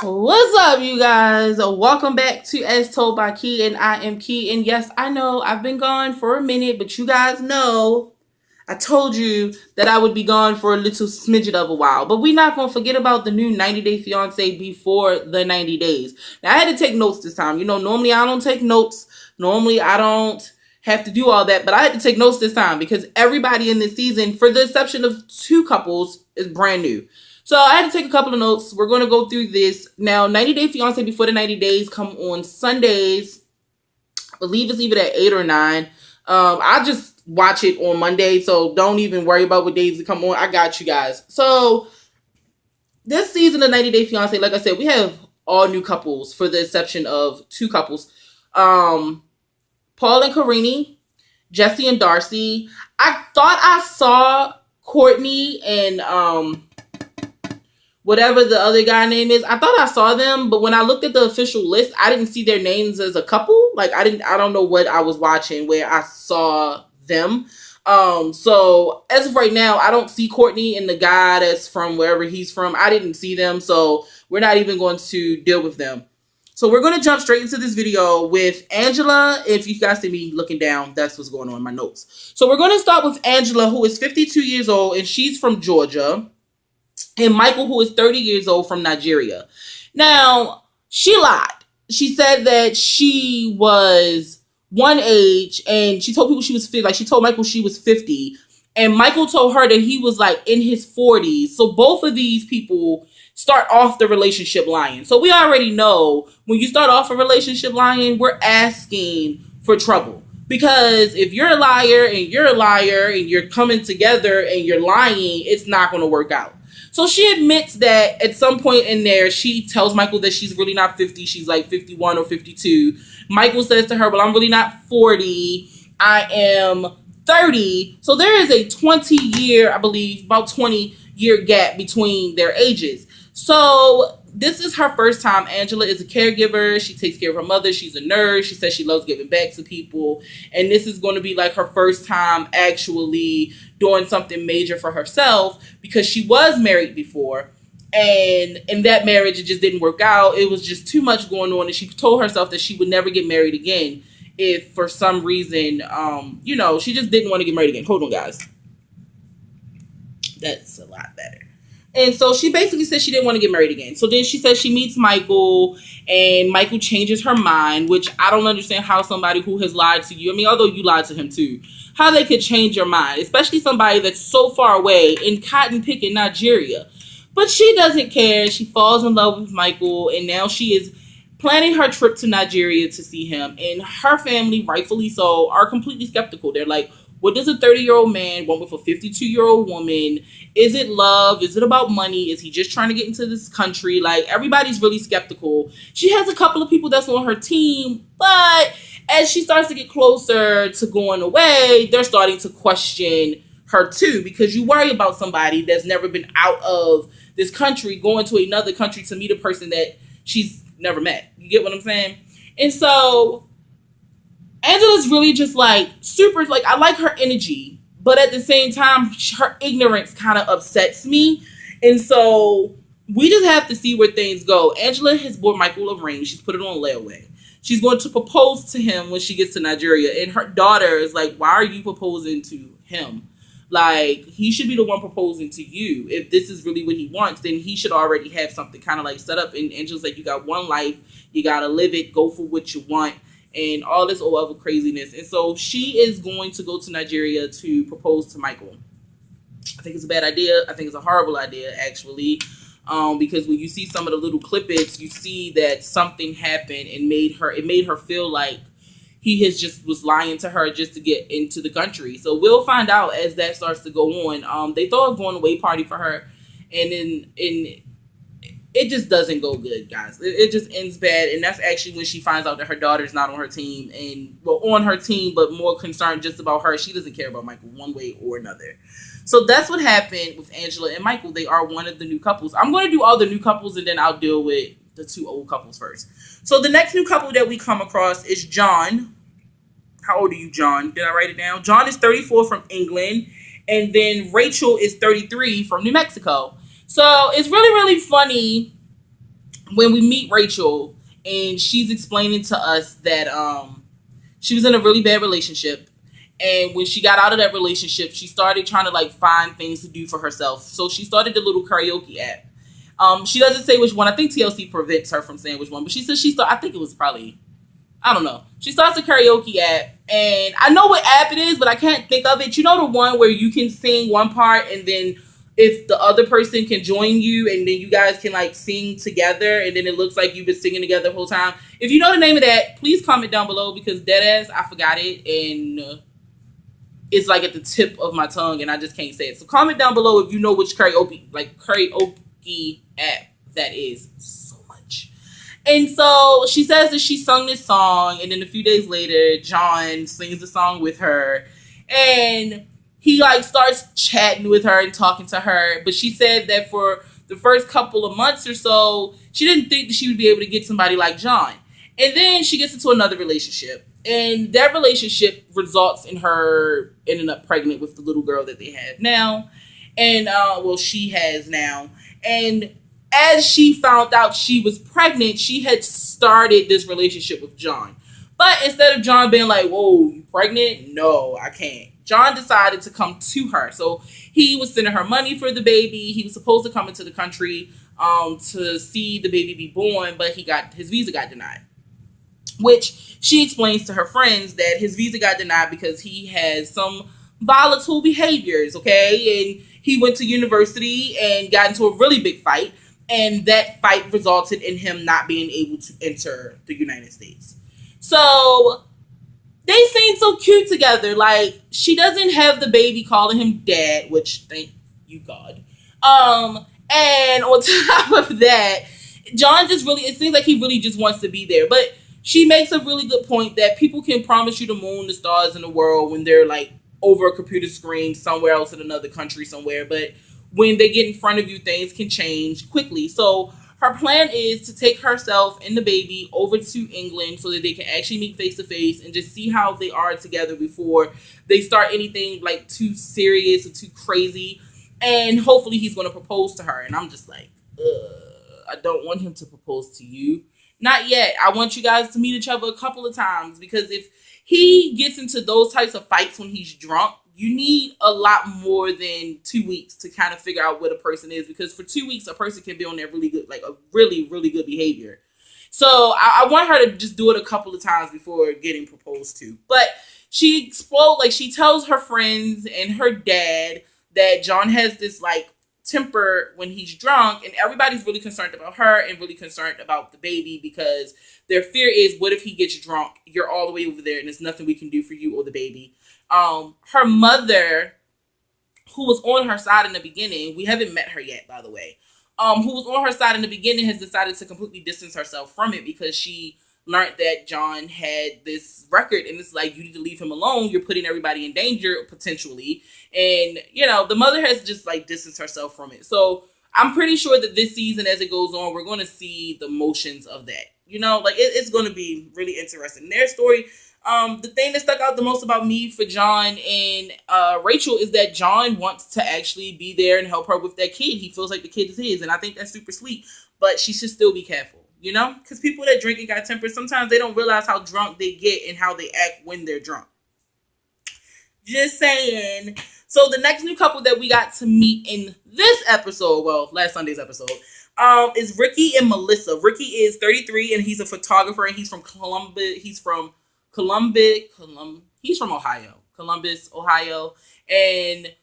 What's up, you guys? Welcome back to As Told by Key, and I am Key. And yes, I know I've been gone for a minute, but you guys know I told you that I would be gone for a little smidget of a while. But we're not going to forget about the new 90-Day Fiancé before the 90 days. Now, I had to take notes this time. You know, normally I don't take notes. Normally I don't have to do all that. But I had to take notes this time because everybody in this season, for the exception of two couples, is brand new. So I had to take a couple of notes. We're going to go through this. Now, 90-Day Fiancé before the 90 days come on Sundays. I believe it's either at 8 or 9. I just watch it on Monday, so don't even worry about what days it come on. I got you guys. So this season of 90-Day Fiancé, like I said, we have all new couples for the exception of two couples. Paul and Karine, Jesse and Darcy. I thought I saw Courtney and whatever the other guy name is. I thought I saw them, but when I looked at the official list, I didn't see their names as a couple. Like I don't know what I was watching where I saw them. So as of right now, I don't see Courtney and the guy that's from wherever he's from. I didn't see them, so we're not even going to deal with them. So we're going to jump straight into this video with Angela. If you guys see me looking down, that's what's going on in my notes. So we're going to start with Angela, who is 52 years old, and she's from Georgia. And Michael, who is 30 years old, from Nigeria. Now, she lied. She said that she was one age, and she told people she was 50. Like, she told Michael she was 50. And Michael told her that he was, like, in his 40s. So both of these people start off the relationship lying. So we already know when you start off a relationship lying, we're asking for trouble. Because if you're a liar and you're coming together and you're lying, it's not going to work out. So she admits that at some point in there, she tells Michael that she's really not 50. She's like 51 or 52. Michael says to her, well, I'm really not 40. I am 30. So there is a 20-year, I believe, about 20-year gap between their ages. So this is her first time. Angela is a caregiver. She takes care of her mother. She's a nurse. She says she loves giving back to people. And this is going to be like her first time actually doing something major for herself because she was married before. And in that marriage, it just didn't work out. It was just too much going on. And she told herself that she would never get married again if for some reason, she just didn't want to get married again. Hold on, guys. That's a lot better. And so she basically said she didn't want to get married again. So then she says she meets Michael, and Michael changes her mind, which I don't understand how somebody who has lied to you, I mean, although you lied to him too, how they could change your mind, especially somebody that's so far away in cotton-picking Nigeria. But she doesn't care. She falls in love with Michael, and now she is planning her trip to Nigeria to see him. And her family, rightfully so, are completely skeptical. They're like, what does a 30-year-old man want with a 52-year-old woman? Is it love? Is it about money? Is he just trying to get into this country? Like, everybody's really skeptical. She has a couple of people that's on her team, but as she starts to get closer to going away, they're starting to question her too, because you worry about somebody that's never been out of this country going to another country to meet a person that she's never met. You get what I'm saying? And so Angela's really just like super, like, I like her energy, but at the same time, her ignorance kind of upsets me. And so we just have to see where things go. Angela has bought Michael a ring. She's put it on layaway. She's going to propose to him when she gets to Nigeria. And her daughter is like, why are you proposing to him? Like, he should be the one proposing to you. If this is really what he wants, then he should already have something kind of like set up. And Angela's like, you got one life. You got to live it. Go for what you want. And all this other craziness. And so she is going to go to Nigeria to propose to Michael. I think it's a bad idea. I think it's a horrible idea, actually. Because when you see some of the little clippets, you see that something happened and it made her feel like he was lying to her just to get into the country. So we'll find out as that starts to go on. They throw a going away party for her, and then it just doesn't go good, guys. It just ends bad. And that's actually when she finds out that her daughter's not on her team. And, well, on her team, but more concerned just about her. She doesn't care about Michael one way or another. So that's what happened with Angela and Michael. They are one of the new couples. I'm going to do all the new couples, and then I'll deal with the two old couples first. So the next new couple that we come across is John. How old are you, John? Did I write it down? John is 34 from England. And then Rachel is 33 from New Mexico. So it's really, really funny when we meet Rachel, and she's explaining to us that she was in a really bad relationship, and when she got out of that relationship, she started trying to like find things to do for herself. So she started the little karaoke app. She doesn't say which one. I think TLC prevents her from saying which one, but she says I think it was probably, I don't know. She starts a karaoke app, and I know what app it is, but I can't think of it. You know, the one where you can sing one part, and then if the other person can join you, and then you guys can like sing together, and then it looks like you've been singing together the whole time. If you know the name of that, please comment down below, because deadass, I forgot it, and it's like at the tip of my tongue, and I just can't say it. So comment down below if you know which karaoke app that is. So much. And so she says that she sung this song, and then a few days later, John sings the song with her, and he like starts chatting with her and talking to her. But she said that for the first couple of months or so, she didn't think that she would be able to get somebody like John. And then she gets into another relationship, and that relationship results in her ending up pregnant with the little girl that they have now, and she has now. And as she found out she was pregnant, she had started this relationship with John. But instead of John being like, whoa, you pregnant? No, I can't. John decided to come to her. So he was sending her money for the baby. He was supposed to come into the country to see the baby be born, but his visa got denied. Which she explains to her friends that his visa got denied because he has some volatile behaviors, okay? And he went to university and got into a really big fight, and that fight resulted in him not being able to enter the United States. So they seem so cute together. Like, she doesn't have the baby calling him dad, which thank you God. And on top of that, John just really, it seems like he really just wants to be there. But she makes a really good point that people can promise you the moon, the stars, and the world when they're like over a computer screen somewhere else in another country somewhere. But when they get in front of you, things can change quickly. So her plan is to take herself and the baby over to England so that they can actually meet face to face and just see how they are together before they start anything like too serious or too crazy. And hopefully he's going to propose to her. And I'm just like, I don't want him to propose to you. Not yet. I want you guys to meet each other a couple of times, because if he gets into those types of fights when he's drunk, you need a lot more than 2 weeks to kind of figure out what a person is, because for 2 weeks, a person can be on that really good, like a really, really good behavior. So I want her to just do it a couple of times before getting proposed to. But she explodes, like she tells her friends and her dad that John has this like temper when he's drunk, and everybody's really concerned about her and really concerned about the baby, because their fear is, what if he gets drunk? You're all the way over there and there's nothing we can do for you or the baby. Her mother, who was on her side in the beginning, we haven't met her yet, by the way, who was on her side in the beginning, has decided to completely distance herself from it because she learned that John had this record, and it's like, you need to leave him alone. You're putting everybody in danger potentially. And, you know, the mother has just like distanced herself from it. So I'm pretty sure that this season, as it goes on, we're going to see the motions of that. You know, like it's going to be really interesting. Their story. The thing that stuck out the most about me for John and Rachel is that John wants to actually be there and help her with that kid. He feels like the kid is his, and I think that's super sweet. But she should still be careful, you know? Because people that drink and got temper, sometimes they don't realize how drunk they get and how they act when they're drunk. Just saying. So the next new couple that we got to meet in this episode, well, last Sunday's episode, is Ricky and Melissa. Ricky is 33 and he's a photographer, and he's from Columbus. He's from Ohio. Columbus, Ohio. And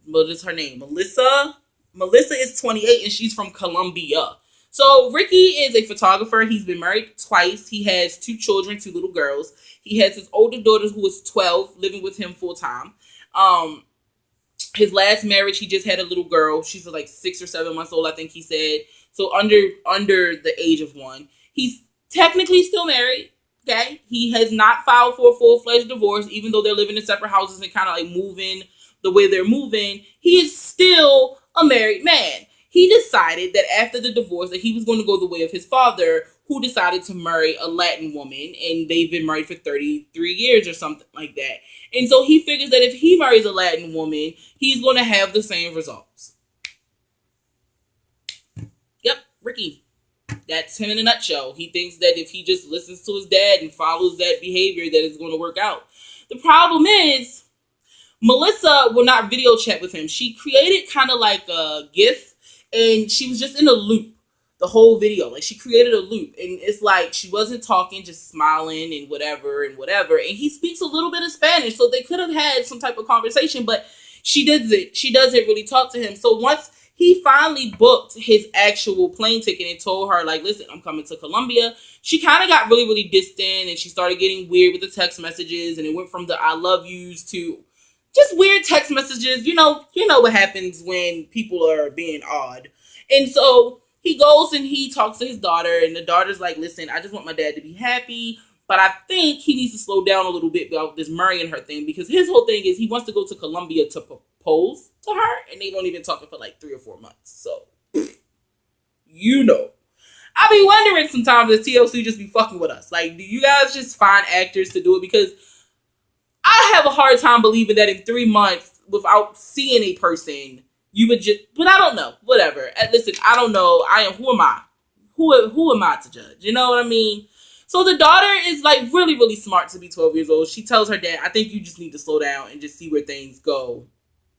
what is her name? Melissa. Melissa is 28 and she's from Columbia. So Ricky is a photographer. He's been married twice. He has 2 children, 2 little girls. He has his older daughter who is 12 living with him full time. His last marriage, he just had a little girl. She's like 6 or 7 months old, I think he said. So under the age of 1. He's technically still married. Okay. He has not filed for a full-fledged divorce, even though they're living in separate houses and kind of like moving the way they're moving. He is still a married man. He decided that after the divorce that he was going to go the way of his father, who decided to marry a Latin woman, and they've been married for 33 years or something like that. And so he figures that if he marries a Latin woman, he's going to have the same results. Yep, Ricky. That's him in a nutshell. He thinks that if he just listens to his dad and follows that behavior, that it's going to work out. The problem is, Melissa will not video chat with him. She created kind of like a GIF, and she was just in a loop the whole video. Like, she created a loop, and it's like she wasn't talking, just smiling and whatever and whatever. And he speaks a little bit of Spanish, so they could have had some type of conversation, but she doesn't really talk to him. So once he finally booked his actual plane ticket and told her, like, listen, I'm coming to Colombia, she kind of got really, really distant, and she started getting weird with the text messages, and it went from the I love yous to just weird text messages. You know what happens when people are being odd. And so he goes and he talks to his daughter, and the daughter's like, listen, I just want my dad to be happy, but I think he needs to slow down a little bit about this marrying her thing, because his whole thing is he wants to go to Colombia to propose to her, and they don't even talking for like 3 or 4 months. So, I be wondering sometimes if TLC just be fucking with us. Like, do you guys just find actors to do it? Because I have a hard time believing that in 3 months, without seeing a person, you would just, but I don't know. Whatever. Listen, I don't know. Who am I? Who am I to judge? You know what I mean? So the daughter is like really, really smart to be 12 years old. She tells her dad, I think you just need to slow down and just see where things go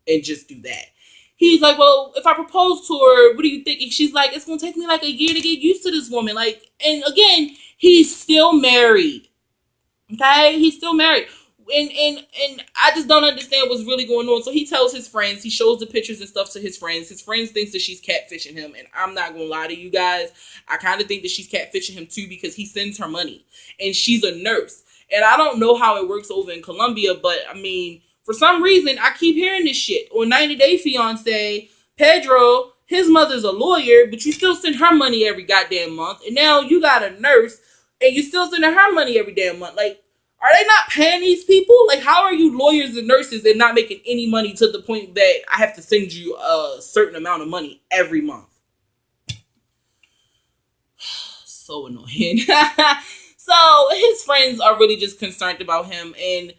and just do that. He's like, well, if I propose to her, what do you think? And she's like, it's going to take me like a year to get used to this woman. Like, and again, he's still married. Okay? He's still married. And I just don't understand what's really going on. So he tells his friends, he shows the pictures and stuff to his friends. His friends thinks that she's catfishing him. And I'm not going to lie to you guys. I kind of think that she's catfishing him too, because he sends her money. And she's a nurse. And I don't know how it works over in Colombia, but I mean, for some reason, I keep hearing this shit. On 90 Day Fiancé, Pedro, his mother's a lawyer, but you still send her money every goddamn month. And now you got a nurse, and you still sending her money every damn month. Like, are they not paying these people? Like, how are you lawyers and nurses and not making any money to the point that I have to send you a certain amount of money every month? So annoying. So his friends are really just concerned about him, and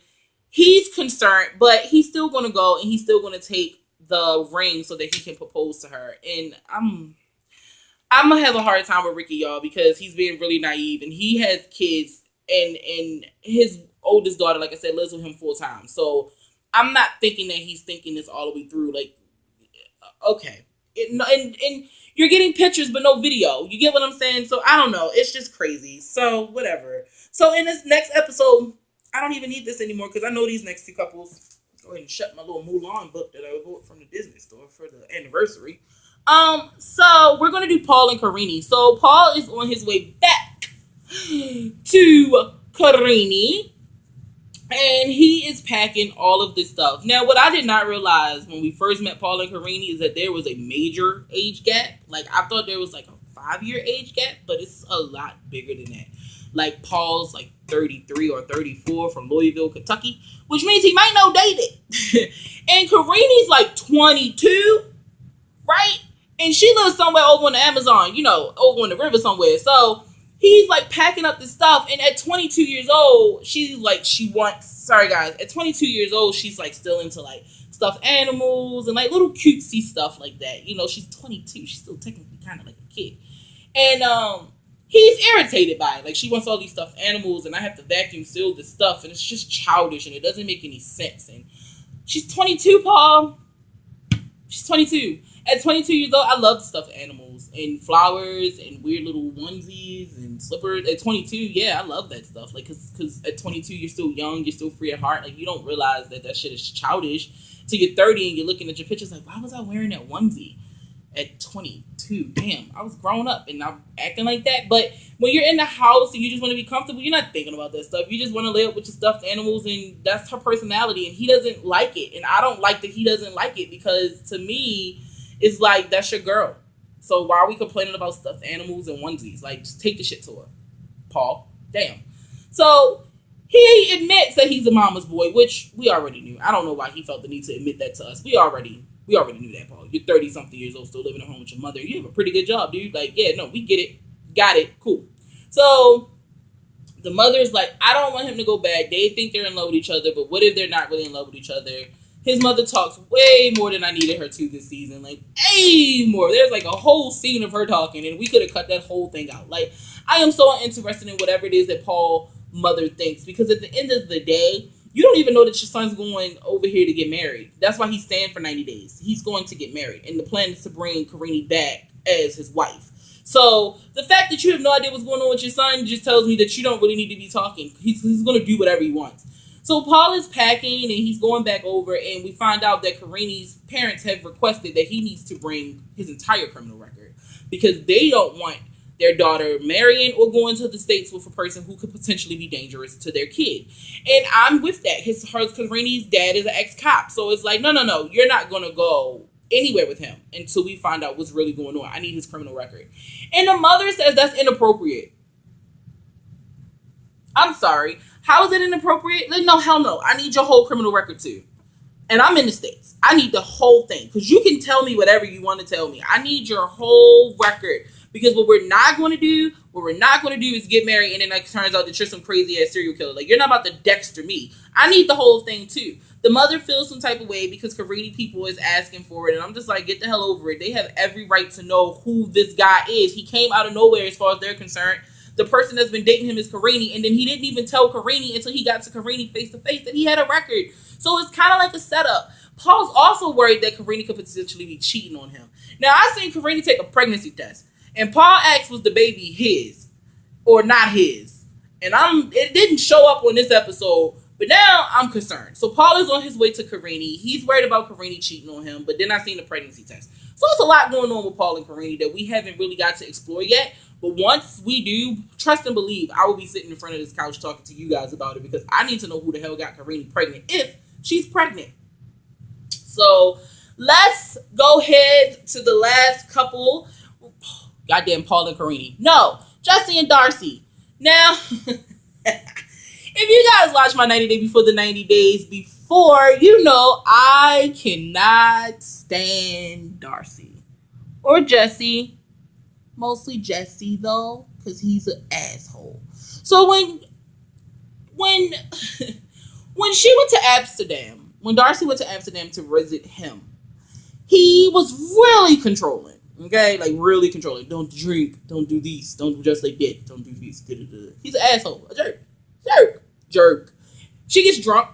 he's concerned, but he's still going to go, and he's still going to take the ring so that he can propose to her. And I'm going to have a hard time with Ricky, y'all, because he's being really naive, and he has kids. And his oldest daughter, like I said, lives with him full time. So I'm not thinking that he's thinking this all the way through. Like, okay. And you're getting pictures, but no video. You get what I'm saying? So I don't know. It's just crazy. So whatever. So in this next episode, I don't even need this anymore, because I know these next 2 couples. Go ahead and shut my little Mulan book that I bought from the Disney store for the anniversary. So we're going to do Paul and Karini. So Paul is on his way back to Karini, and he is packing all of this stuff. Now, what I did not realize when we first met Paul and Karini is that there was a major age gap. Like, I thought there was like a 5-year age gap, but it's a lot bigger than that. Like, Paul's like 33 or 34 from Louisville, Kentucky, which means he might know dated. And Karini's like 22, right? And she lives somewhere over on the Amazon, over on the river somewhere. So he's like packing up this stuff, and at 22 years old, at 22 years old, she's like still into like stuffed animals and like little cutesy stuff like that. She's 22, she's still technically kind of like a kid. And he's irritated by it. Like, she wants all these stuffed animals, and I have to vacuum seal this stuff, and it's just childish, and it doesn't make any sense. And she's 22, Paul. She's 22. At 22 years old, I love stuffed animals and flowers and weird little onesies and slippers. At 22, yeah, I love that stuff. Like, because at 22, you're still young, you're still free at heart. Like, you don't realize that shit is childish till you're 30 and you're looking at your pictures like, why was I wearing that onesie at 22? Damn, I was grown up and I'm acting like that. But when you're in the house and you just want to be comfortable, you're not thinking about that stuff. You just want to lay up with your stuffed animals, and that's her personality, and he doesn't like it. And I don't like that he doesn't like it, because to me, it's like, that's your girl. So why are we complaining about stuffed animals and onesies? Like, just take the shit to her, Paul. Damn. So he admits that he's a mama's boy, which we already knew. I don't know why he felt the need to admit that to us. We already knew that, Paul. You're 30-something years old, still living at home with your mother. You have a pretty good job, dude. Like, yeah, no, we get it. Got it. Cool. So the mother's like, I don't want him to go back. They think they're in love with each other, but what if they're not really in love with each other? His mother talks way more than I needed her to this season. Like, way more. There's like a whole scene of her talking, and we could have cut that whole thing out. Like, I am so interested in whatever it is that Paul mother thinks, because at the end of the day, you don't even know that your son's going over here to get married. That's why he's staying for 90 days. He's going to get married, and the plan is to bring Karini back as his wife. So the fact that you have no idea what's going on with your son just tells me that you don't really need to be talking. He's going to do whatever he wants. So Paul is packing and he's going back over, and we find out that Karini's parents have requested that he needs to bring his entire criminal record because they don't want their daughter marrying or going to the States with a person who could potentially be dangerous to their kid. And I'm with that. Karini's dad is an ex-cop. So it's like, no, you're not going to go anywhere with him until we find out what's really going on. I need his criminal record. And the mother says that's inappropriate. I'm sorry. How is it inappropriate? Like, no, hell no. I need your whole criminal record too. And I'm in the States. I need the whole thing. Because you can tell me whatever you want to tell me. I need your whole record. Because what we're not going to do is get married and then like turns out that you're some crazy ass serial killer. Like, you're not about to Dexter me. I need the whole thing too. The mother feels some type of way because Karini people is asking for it. And I'm just like, get the hell over it. They have every right to know who this guy is. He came out of nowhere as far as they're concerned. The person that's been dating him is Karini, and then he didn't even tell Karini until he got to Karini face to face that he had a record. So it's kind of like a setup. Paul's also worried that Karini could potentially be cheating on him. Now, I seen Karini take a pregnancy test, and Paul asked, was the baby his or not his? And it didn't show up on this episode, but now I'm concerned. So Paul is on his way to Karini. He's worried about Karini cheating on him, but then I seen the pregnancy test. So it's a lot going on with Paul and Karini that we haven't really got to explore yet. But once we do, trust and believe, I will be sitting in front of this couch talking to you guys about it because I need to know who the hell got Karini pregnant if she's pregnant. So let's go ahead to the last couple. Goddamn Paul and Karini. No, Jesse and Darcy. Now, if you guys watch my 90 Day Before the 90 Days before, you know I cannot stand Darcy or Jesse. Mostly Jesse though, because he's an asshole. So when she went to Amsterdam, when Darcy went to Amsterdam to visit him, he was really controlling. Okay, like really controlling. Don't drink. Don't do these. Don't do just like that. Don't do these. He's an asshole. A jerk. She gets drunk,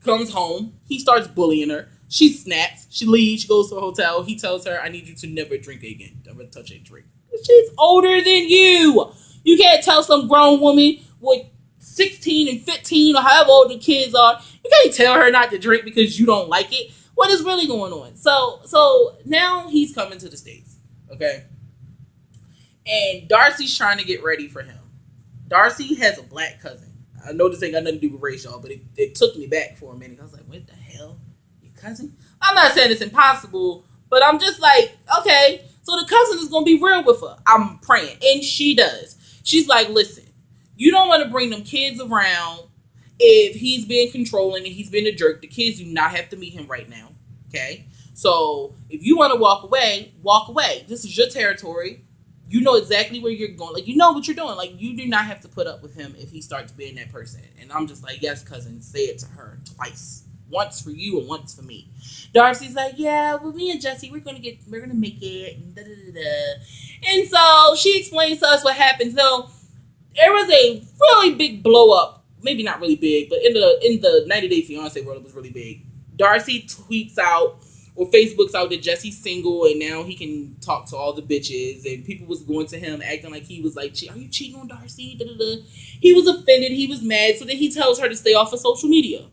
comes home. He starts bullying her. She snaps. She leaves. She goes to a hotel. He tells her, "I need you to never drink again. Never touch a drink." She's older than you. You can't tell some grown woman with 16 and 15 or however old the kids are. You can't tell her not to drink because you don't like it. What is really going on? So now he's coming to the States. Okay. And Darcy's trying to get ready for him. Darcy has a black cousin. I know this ain't got nothing to do with race, y'all, but it took me back for a minute. I was like, what the hell? Your cousin? I'm not saying it's impossible, but I'm just like, okay. So the cousin is going to be real with her. I'm praying. And she does. She's like, listen, you don't want to bring them kids around if he's been controlling and he's been a jerk. The kids do not have to meet him right now. Okay? So if you want to walk away, walk away. This is your territory. You know exactly where you're going. Like, you know what you're doing. Like, you do not have to put up with him if he starts being that person. And I'm just like, yes, cousin, say it to her twice. Once for you and once for me. Darcy's like, yeah, well, me and Jesse, we're gonna make it. And, and so she explains to us what happened. So there was a really big blow up. Maybe not really big, but in the 90 Day Fiancé world, it was really big. Darcy tweets out or Facebook's out that Jesse's single and now he can talk to all the bitches, and people was going to him acting like he was like, are you cheating on Darcy? He was offended. He was mad. So then he tells her to stay off of social media.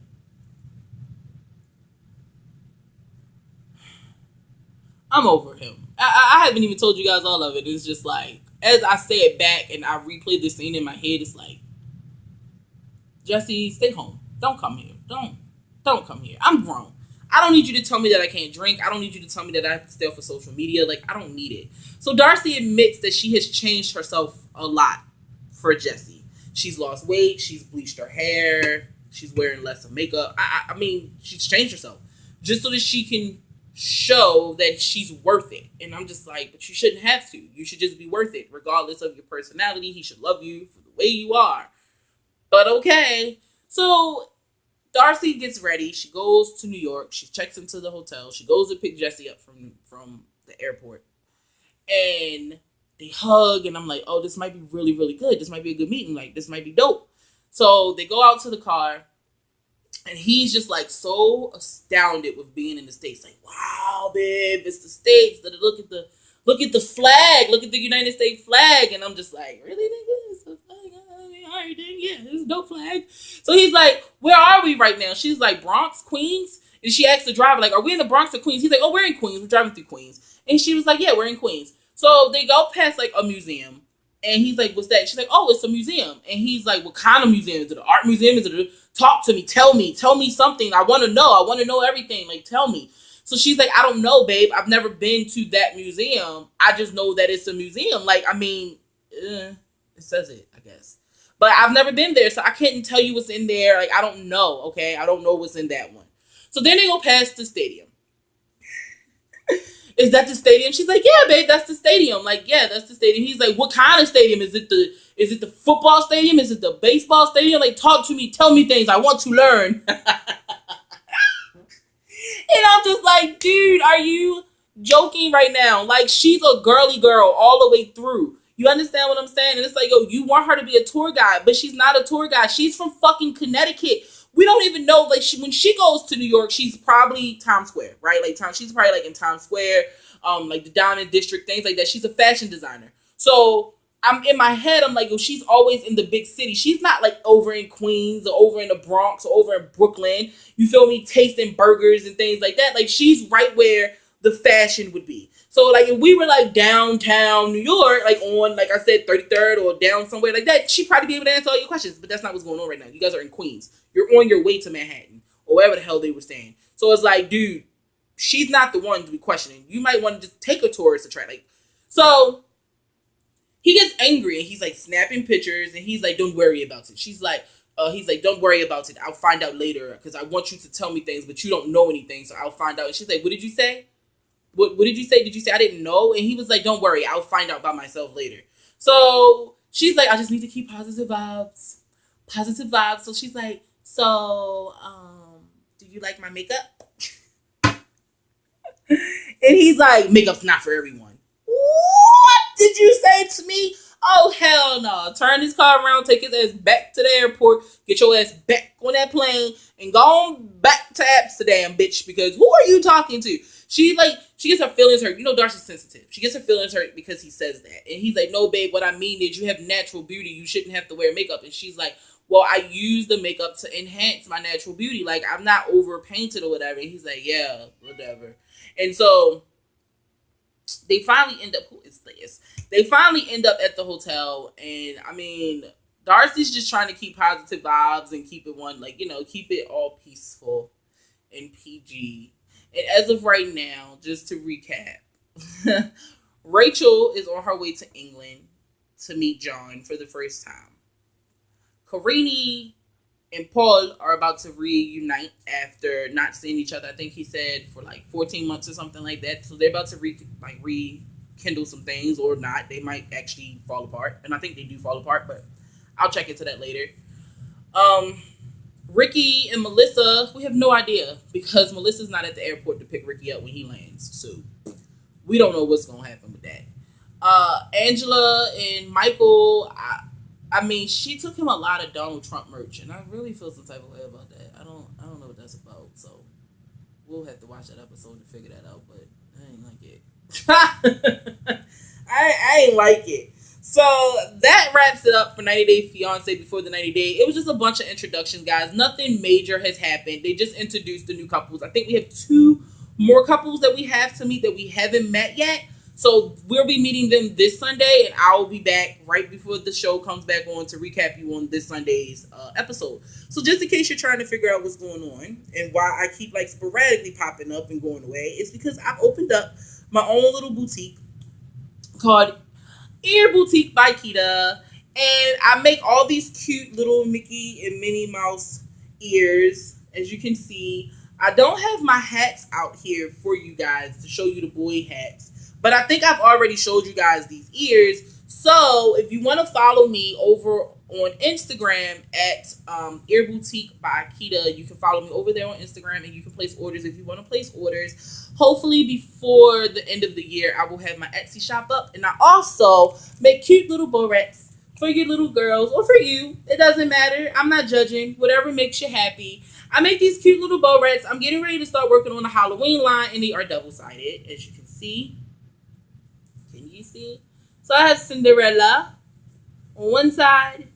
I'm over him. I haven't even told you guys all of it. It's just like, as I say it back and I replay the scene in my head, it's like, Jesse, stay home. Don't come here. Don't come here. I'm grown. I don't need you to tell me that I can't drink. I don't need you to tell me that I have to stay off of social media. Like, I don't need it. So Darcy admits that she has changed herself a lot for Jesse. She's lost weight. She's bleached her hair. She's wearing less of makeup. I mean, she's changed herself just so that she can show that she's worth it. And I'm just like, but you shouldn't have to. You should just be worth it regardless of your personality. He should love you for the way you are. But okay. So Darcy gets ready. She goes to New York. She checks into the hotel. She goes to pick Jesse up from the airport. And they hug, and I'm like, oh, this might be really, really good. This might be a good meeting. Like, this might be dope. So they go out to the car, and he's just like so astounded with being in the States. Like, wow, babe, it's the States. Look at the flag. Look at the United States flag. And I'm just like, really, nigga? It's a flag? All right, then, yeah, it's no flag. So he's like, where are we right now? She's like, Bronx, Queens? And she asked the driver, like, are we in the Bronx or Queens? He's like, oh, we're in Queens. We're driving through Queens. And she was like, yeah, we're in Queens. So they go past, like, a museum. And he's like, what's that? She's like, oh, it's a museum. And he's like, what kind of museum? Is it an art museum? Is it a... Talk to me. Tell me something. I want to know. I want to know everything. Like, tell me. So she's like, I don't know, babe. I've never been to that museum. I just know that it's a museum. Like, I mean, it says it, I guess. But I've never been there, so I can't tell you what's in there. Like, I don't know, okay? I don't know what's in that one. So then they go past the stadium. Is that the stadium? She's like, yeah, babe, that's the stadium. Like, yeah, that's the stadium. He's like, what kind of stadium? Is it the football stadium? Is it the baseball stadium? Like, talk to me, tell me things. I want to learn. And I'm just like, dude, are you joking right now? Like, she's a girly girl all the way through. You understand what I'm saying? And it's like, yo, you want her to be a tour guide, but she's not a tour guide. She's from fucking Connecticut. We don't even know, like, when she goes to New York, she's probably Times Square, right? Like, she's probably, like, in Times Square, like, the Diamond District, things like that. She's a fashion designer. So, I'm in my head, I'm like, yo, she's always in the big city. She's not, like, over in Queens or over in the Bronx or over in Brooklyn, you feel me, tasting burgers and things like that. Like, she's right where the fashion would be. So, like, if we were, like, downtown New York, like, on, like I said, 33rd or down somewhere like that, she'd probably be able to answer all your questions. But that's not what's going on right now. You guys are in Queens. You're on your way to Manhattan or wherever the hell they were staying. So, it's like, dude, she's not the one to be questioning. You might want to just take a tourist to try. Like, so, he gets angry, and he's, like, snapping pictures, and he's like, don't worry about it. He's like, don't worry about it. I'll find out later because I want you to tell me things, but you don't know anything, so I'll find out. And she's like, what did you say? What did you say? Did you say I didn't know? And he was like, don't worry, I'll find out by myself later. So she's like, I just need to keep positive vibes. Positive vibes. So she's like, so, do you like my makeup? And he's like, makeup's not for everyone. What did you say to me? Oh, hell no. Turn his car around, take his ass back to the airport, get your ass back on that plane, and go on back to Amsterdam, bitch, because who are you talking to? She gets her feelings hurt. You know Darcy's sensitive. She gets her feelings hurt because he says that. And he's like, no, babe, what I mean is you have natural beauty. You shouldn't have to wear makeup. And she's like, well, I use the makeup to enhance my natural beauty. Like, I'm not over painted or whatever. And he's like, yeah, whatever. And so they finally end up, who is this? They finally end up at the hotel. And, I mean, Darcy's just trying to keep positive vibes and keep it one, like, you know, keep it all peaceful and PG. And as of right now, just to recap, Rachel is on her way to England to meet John for the first time. Karini and Paul are about to reunite after not seeing each other. I think he said for like 14 months or something like that. So they're about to rekindle some things or not. They might actually fall apart. And I think they do fall apart, but I'll check into that later. Ricky and Melissa, we have no idea because Melissa's not at the airport to pick Ricky up when he lands. So we don't know what's going to happen with that. Angela and Michael, I mean, she took him a lot of Donald Trump merch, and I really feel some type of way about that. I don't know what that's about, so we'll have to watch that episode to figure that out, but I ain't like it. I ain't like it. So that wraps it up for 90 Day Fiancé before the 90 Day. It was just a bunch of introductions, guys. Nothing major has happened. They just introduced the new couples. I think we have 2 more couples that we have to meet that we haven't met yet. So we'll be meeting them this Sunday, and I'll be back right before the show comes back on to recap you on this Sunday's episode. So just in case you're trying to figure out what's going on and why I keep like sporadically popping up and going away, it's because I've opened up my own little boutique called Ear Boutique by Kita, and I make all these cute little Mickey and Minnie Mouse ears. As you can see, I don't have my hats out here for you guys to show you the boy hats, but I think I've already showed you guys these ears. So if you want to follow me over on Instagram at Ear Boutique by Akita. You can follow me over there on Instagram, and you can place orders if you want to place orders. Hopefully before the end of the year, I will have my Etsy shop up, and I also make cute little barrettes for your little girls or for you. It doesn't matter. I'm not judging. Whatever makes you happy. I make these cute little barrettes. I'm getting ready to start working on the Halloween line, and they are double-sided, as you can see. Can you see? So I have Cinderella on one side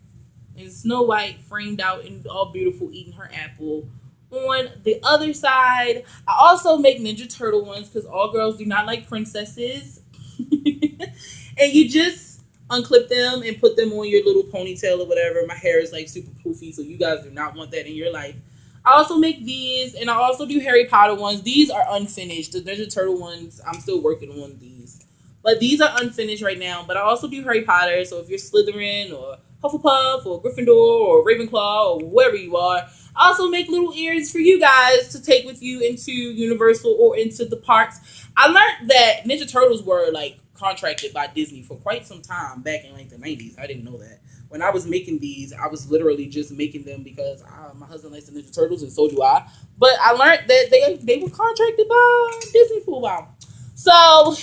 and Snow White framed out and all beautiful eating her apple on the other side. I also make Ninja Turtle ones because all girls do not like princesses. And you just unclip them and put them on your little ponytail or whatever. My hair is like super poofy, so you guys do not want that in your life. I also make these, and I also do Harry Potter ones. These are unfinished. The Ninja Turtle ones, I'm still working on these. But these are unfinished right now. But I also do Harry Potter, so if you're Slytherin or Hufflepuff or Gryffindor or Ravenclaw or whoever you are, I also make little ears for you guys to take with you into Universal or into the parks. I learned that Ninja Turtles were like contracted by Disney for quite some time back in like the 90s. I didn't know that. When I was making these, I was literally just making them because my husband likes the Ninja Turtles and so do I. But I learned that they were contracted by Disney for a while. So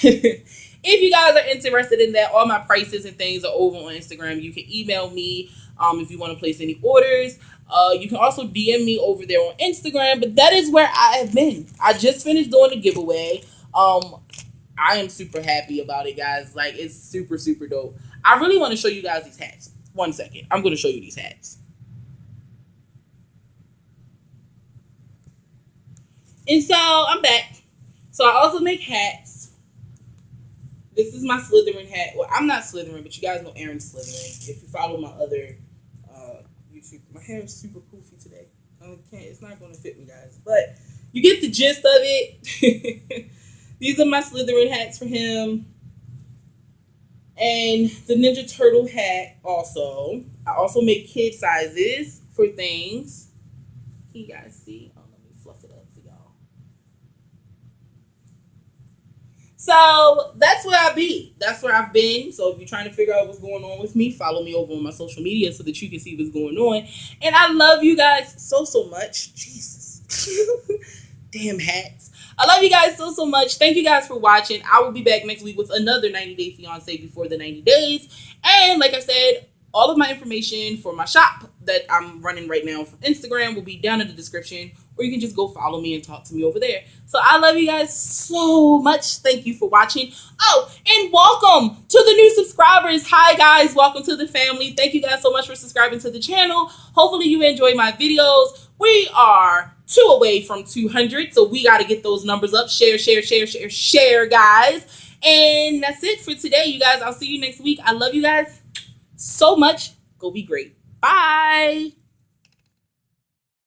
if you guys are interested in that, all my prices and things are over on Instagram. You can email me if you want to place any orders. You can also DM me over there on Instagram. But that is where I have been. I just finished doing the giveaway. I am super happy about it, guys. Like, it's super, super dope. I really want to show you guys these hats. 1 second. I'm going to show you these hats. And so, I'm back. So, I also make hats. This is my Slytherin hat. Well, I'm not Slytherin, but you guys know Aaron's Slytherin. If you follow my other YouTube. My hair is super poofy today. It's not going to fit me, guys. But you get the gist of it. These are my Slytherin hats for him. And the Ninja Turtle hat also. I also make kid sizes for things. Can you guys see? Oh, let me fluff it up for y'all. So that's where I be. That's where I've been. So if you're trying to figure out what's going on with me, follow me over on my social media so that you can see what's going on. And I love you guys so, so much. Jesus. Damn hats. I love you guys so, so much. Thank you guys for watching. I will be back next week with another 90 Day Fiancé before the 90 days. And like I said, all of my information for my shop that I'm running right now from Instagram will be down in the description. Or you can just go follow me and talk to me over there. So I love you guys so much. Thank you for watching. Oh, and welcome to the new subscribers. Hi, guys. Welcome to the family. Thank you guys so much for subscribing to the channel. Hopefully you enjoy my videos. We are 2 away from 200, so we got to get those numbers up. Share, share, share, share, share, guys. And that's it for today, you guys. I'll see you next week. I love you guys so much. Go be great. Bye.